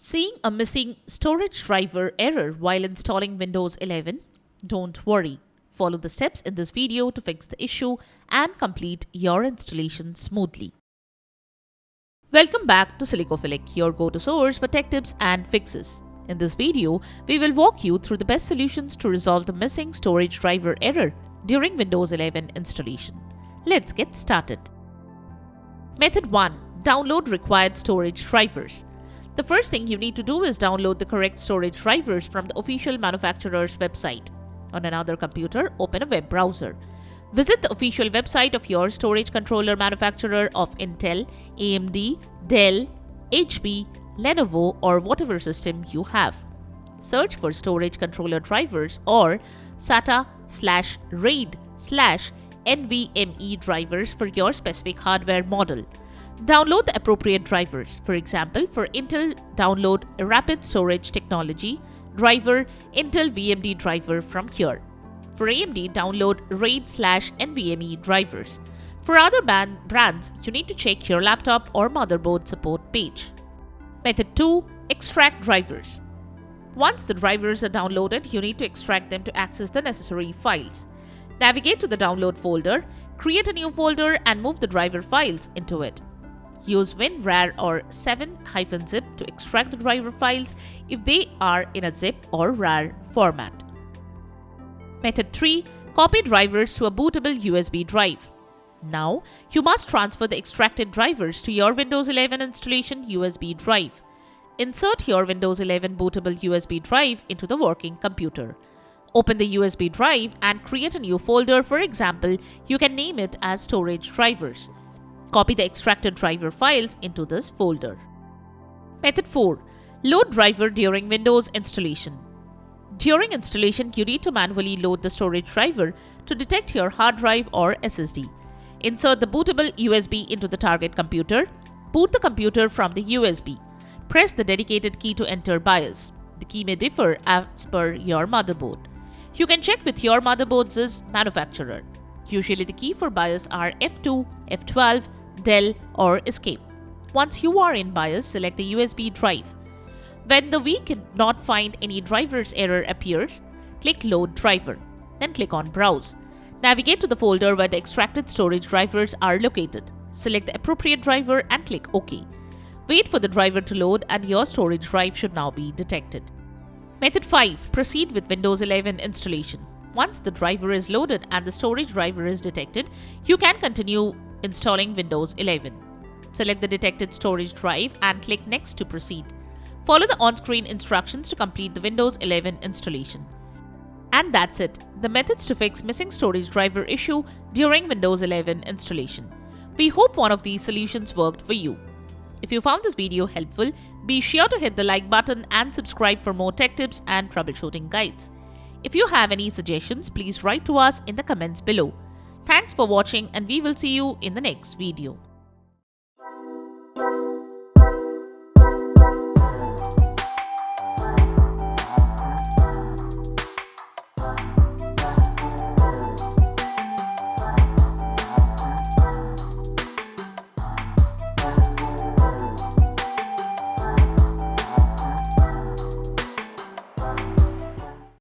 Seeing a missing storage driver error while installing Windows 11? Don't worry. Follow the steps in this video to fix the issue and complete your installation smoothly. Welcome back to Silicophilic, your go-to source for tech tips and fixes. In this video, we will walk you through the best solutions to resolve the missing storage driver error during Windows 11 installation. Let's get started. Method 1. Download required storage drivers. The first thing you need to do is download the correct storage drivers from the official manufacturer's website. On another computer, open a web browser. Visit the official website of your storage controller manufacturer of Intel, AMD, Dell, HP, Lenovo, or whatever system you have. Search for storage controller drivers or SATA/RAID/NVMe drivers for your specific hardware model. Download the appropriate drivers. For example, for Intel, download a Rapid Storage Technology driver, Intel VMD driver from here. For AMD, download RAID/NVMe drivers. For other brands, you need to check your laptop or motherboard support page. Method 2. Extract drivers. Once the drivers are downloaded, you need to extract them to access the necessary files. Navigate to the download folder, create a new folder, and move the driver files into it. Use WinRAR or 7-zip to extract the driver files if they are in a zip or RAR format. Method 3. Copy drivers to a bootable USB drive. Now, you must transfer the extracted drivers to your Windows 11 installation USB drive. Insert your Windows 11 bootable USB drive into the working computer. Open the USB drive and create a new folder. For example, you can name it as Storage Drivers. Copy the extracted driver files into this folder. Method 4. Load driver during Windows installation. During installation, you need to manually load the storage driver to detect your hard drive or SSD. Insert the bootable USB into the target computer. Boot the computer from the USB. Press the dedicated key to enter BIOS. The key may differ as per your motherboard. You can check with your motherboard's manufacturer. Usually the key for BIOS are F2, F12, Del, or Escape. Once you are in BIOS, select the USB drive. When we cannot find any driver's error appears, click Load Driver. Then click on Browse. Navigate to the folder where the extracted storage drivers are located. Select the appropriate driver and click OK. Wait for the driver to load and your storage drive should now be detected. Method 5. Proceed with Windows 11 installation. Once the driver is loaded and the storage driver is detected, you can continue installing Windows 11. Select the detected storage drive and click Next to proceed. Follow the on-screen instructions to complete the Windows 11 installation. And that's it, the methods to fix missing storage driver issue during Windows 11 installation. We hope one of these solutions worked for you. If you found this video helpful, be sure to hit the like button and subscribe for more tech tips and troubleshooting guides. If you have any suggestions, please write to us in the comments below. Thanks for watching and we will see you in the next video.